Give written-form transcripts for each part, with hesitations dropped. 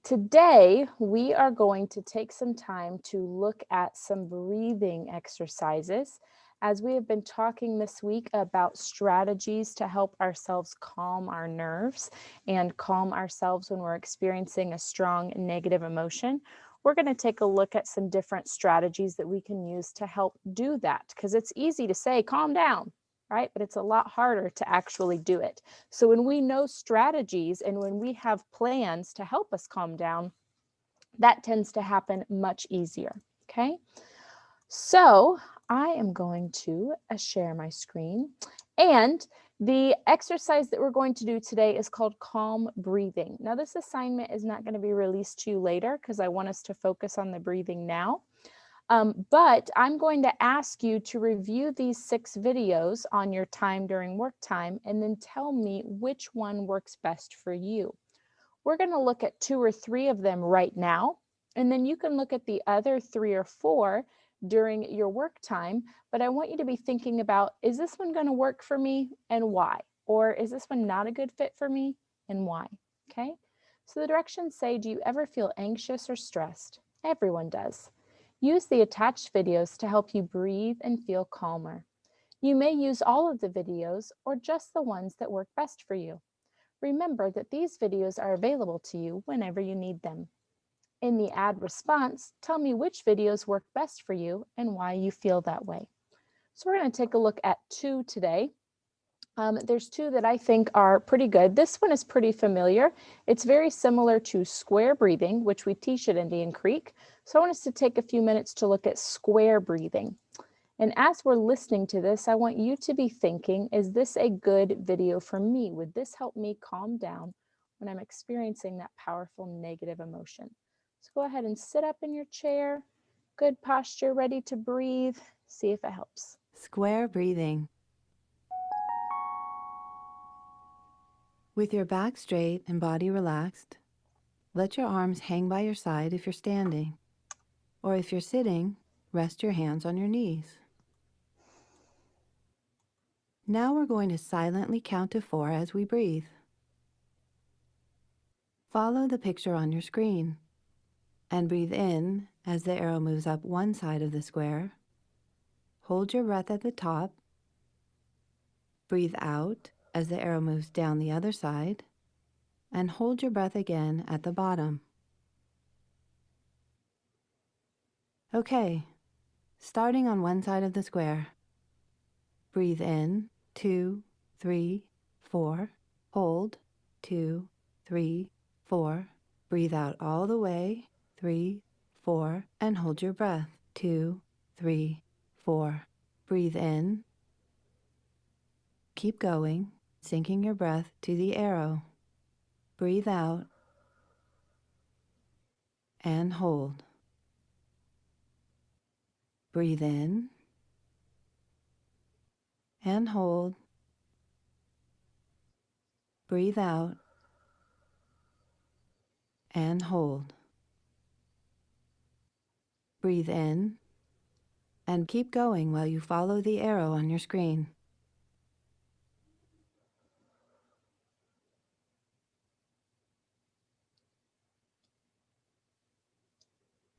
Today, we are going to take some time to look at some breathing exercises, as we have been talking this week about strategies to help ourselves calm our nerves and calm ourselves when we're experiencing a strong negative emotion. We're going to take a look at some different strategies that we can use to help do that, because it's easy to say, calm down, right? But it's a lot harder to actually do it. So when we know strategies and when we have plans to help us calm down, that tends to happen much easier, okay? So I am going to share my screen, and the exercise that we're going to do today is called calm breathing. Now, this assignment is not going to be released to you later because I want us to focus on the breathing now. But I'm going to ask you to review these 6 videos on your time during work time and then tell me which one works best for you. We're going to look at 2 or 3 of them right now, and then you can look at the other 3 or 4 during your work time, but I want you to be thinking about, is this one going to work for me and why? Or is this one not a good fit for me and why? Okay? So the directions say, do you ever feel anxious or stressed? Everyone does. Use the attached videos to help you breathe and feel calmer. You may use all of the videos or just the ones that work best for you. Remember that these videos are available to you whenever you need them. In the ad response, tell me which videos work best for you and why you feel that way. So we're going to take a look at 2 today. There's 2 that I think are pretty good. This one is pretty familiar. It's very similar to square breathing, which we teach at Indian Creek. So I want us to take a few minutes to look at square breathing. And as we're listening to this, I want you to be thinking, is this a good video for me? Would this help me calm down when I'm experiencing that powerful negative emotion? So go ahead and sit up in your chair, good posture, ready to breathe. See if it helps. Square breathing. With your back straight and body relaxed, let your arms hang by your side if you're standing, or if you're sitting, rest your hands on your knees. Now we're going to silently count to 4 as we breathe. Follow the picture on your screen and breathe in as the arrow moves up one side of the square. Hold your breath at the top. Breathe out as the arrow moves down the other side, and hold your breath again at the bottom. Okay, starting on one side of the square. Breathe in, 2, 3, 4. Hold, 2, 3, 4. Breathe out all the way, 3, 4, and hold your breath, 2, 3, 4. Breathe in. Keep going, syncing your breath to the arrow. Breathe out and hold. Breathe in and hold. Breathe out and hold. Breathe in and keep going while you follow the arrow on your screen.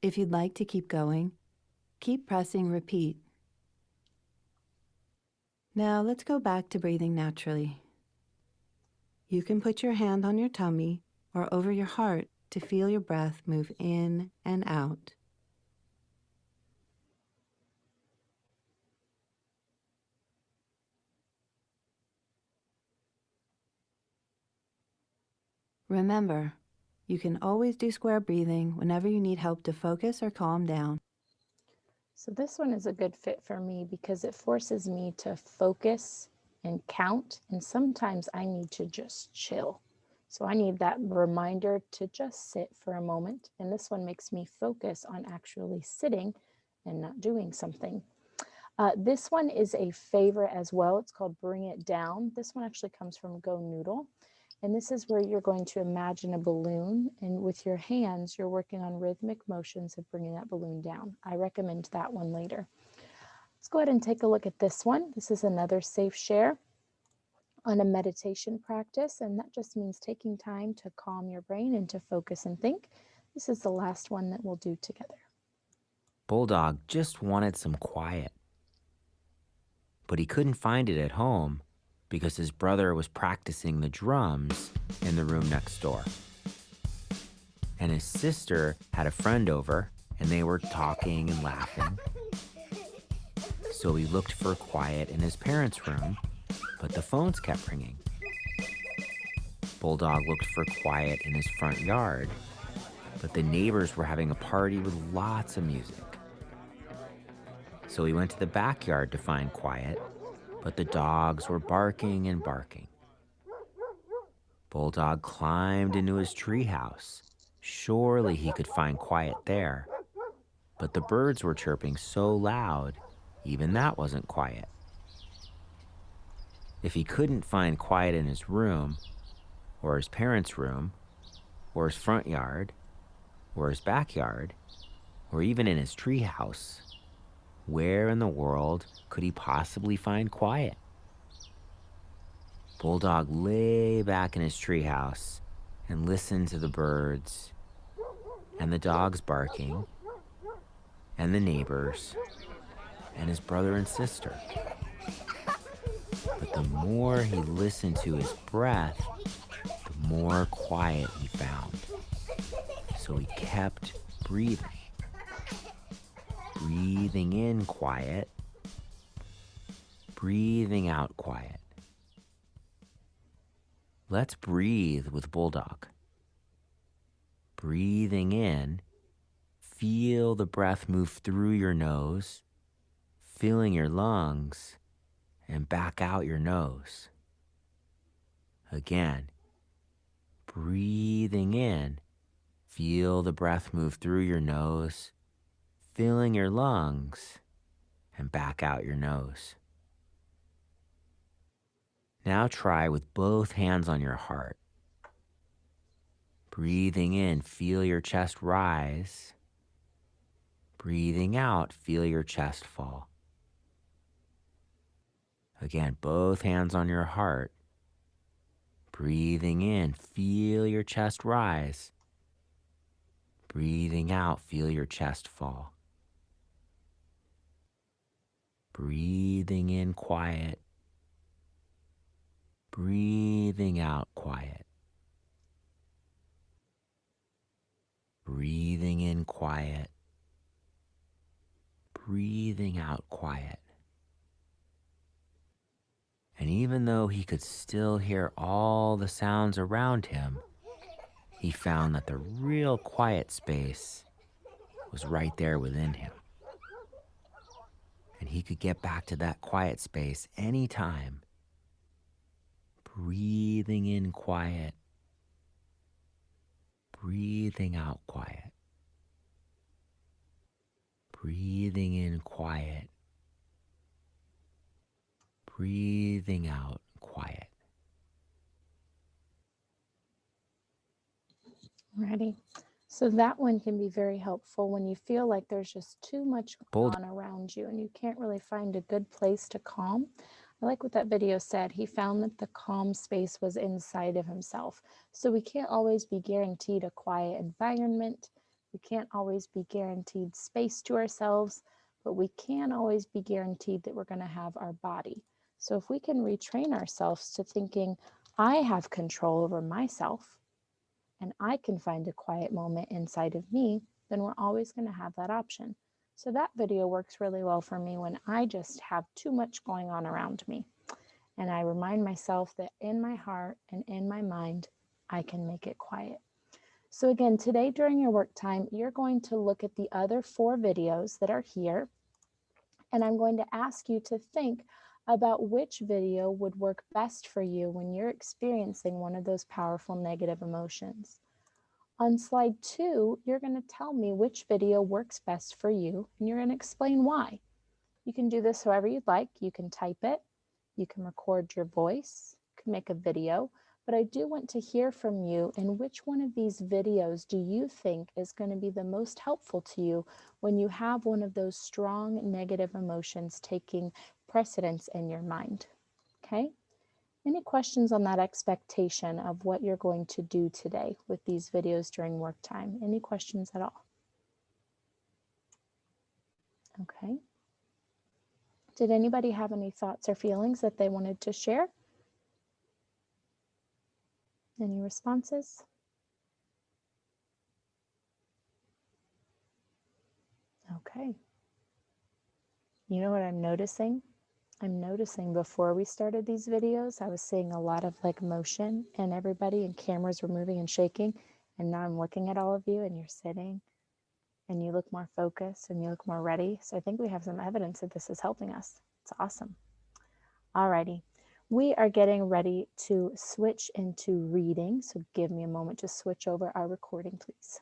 If you'd like to keep going, keep pressing repeat. Now let's go back to breathing naturally. You can put your hand on your tummy or over your heart to feel your breath move in and out. Remember, you can always do square breathing whenever you need help to focus or calm down. So this one is a good fit for me because it forces me to focus and count, and sometimes I need to just chill. So I need that reminder to just sit for a moment, and this one makes me focus on actually sitting and not doing something. This one is a favorite as well. It's called Bring It Down. This one actually comes from Go Noodle. And this is where you're going to imagine a balloon, and with your hands, you're working on rhythmic motions of bringing that balloon down. I recommend that one later. Let's go ahead and take a look at this one. This is another safe share. on a meditation practice, and that just means taking time to calm your brain and to focus and think. This is the last one that we'll do together. Bulldog just wanted some quiet, but he couldn't find it at home because his brother was practicing the drums in the room next door. And his sister had a friend over, and they were talking and laughing. So he looked for quiet in his parents' room, but the phones kept ringing. Bulldog looked for quiet in his front yard, but the neighbors were having a party with lots of music. So he went to the backyard to find quiet, but the dogs were barking and barking. Bulldog climbed into his treehouse. Surely he could find quiet there, but the birds were chirping so loud, even that wasn't quiet. If he couldn't find quiet in his room, or his parents' room, or his front yard, or his backyard, or even in his treehouse, where in the world could he possibly find quiet? Bulldog lay back in his treehouse and listened to the birds and the dogs barking and the neighbors and his brother and sister. But the more he listened to his breath, the more quiet he found. So he kept breathing. Breathing in quiet, breathing out quiet. Let's breathe with Bulldog. Breathing in, feel the breath move through your nose, filling your lungs, and back out your nose. Again, breathing in, feel the breath move through your nose, filling your lungs, and back out your nose. Now try with both hands on your heart. Breathing in, feel your chest rise. Breathing out, feel your chest fall. Again, both hands on your heart. Breathing in, feel your chest rise. Breathing out, feel your chest fall. Breathing in quiet. Breathing out quiet. Breathing in quiet. Breathing out quiet. And even though he could still hear all the sounds around him, he found that the real quiet space was right there within him. And he could get back to that quiet space anytime. Breathing in quiet. Breathing out quiet. Breathing in quiet. Breathing out quiet. Ready? So that one can be very helpful when you feel like there's just too much going Bulldog on around you and you can't really find a good place to calm. I like what that video said. He found that the calm space was inside of himself. So we can't always be guaranteed a quiet environment. We can't always be guaranteed space to ourselves, but we can always be guaranteed that we're going to have our body. So if we can retrain ourselves to thinking, I have control over myself, and I can find a quiet moment inside of me, then we're always going to have that option. So that video works really well for me when I just have too much going on around me. And I remind myself that in my heart and in my mind, I can make it quiet. So again, today during your work time, you're going to look at the other 4 videos that are here. And I'm going to ask you to think about which video would work best for you when you're experiencing one of those powerful negative emotions. On slide 2, you're going to tell me which video works best for you, and you're going to explain why. You can do this however you'd like. You can type it, you can record your voice, you can make a video, but I do want to hear from you in which one of these videos do you think is going to be the most helpful to you when you have one of those strong negative emotions taking precedence in your mind. Okay? Any questions on that expectation of what you're going to do today with these videos during work time? Any questions at all? Okay. Did anybody have any thoughts or feelings that they wanted to share? Any responses? Okay. You know what I'm noticing? I'm noticing before we started these videos, I was seeing a lot of like motion and everybody and cameras were moving and shaking. And now I'm looking at all of you and you're sitting and you look more focused and you look more ready. So I think we have some evidence that this is helping us. It's awesome. Alrighty. We are getting ready to switch into reading. So give me a moment to switch over our recording, please.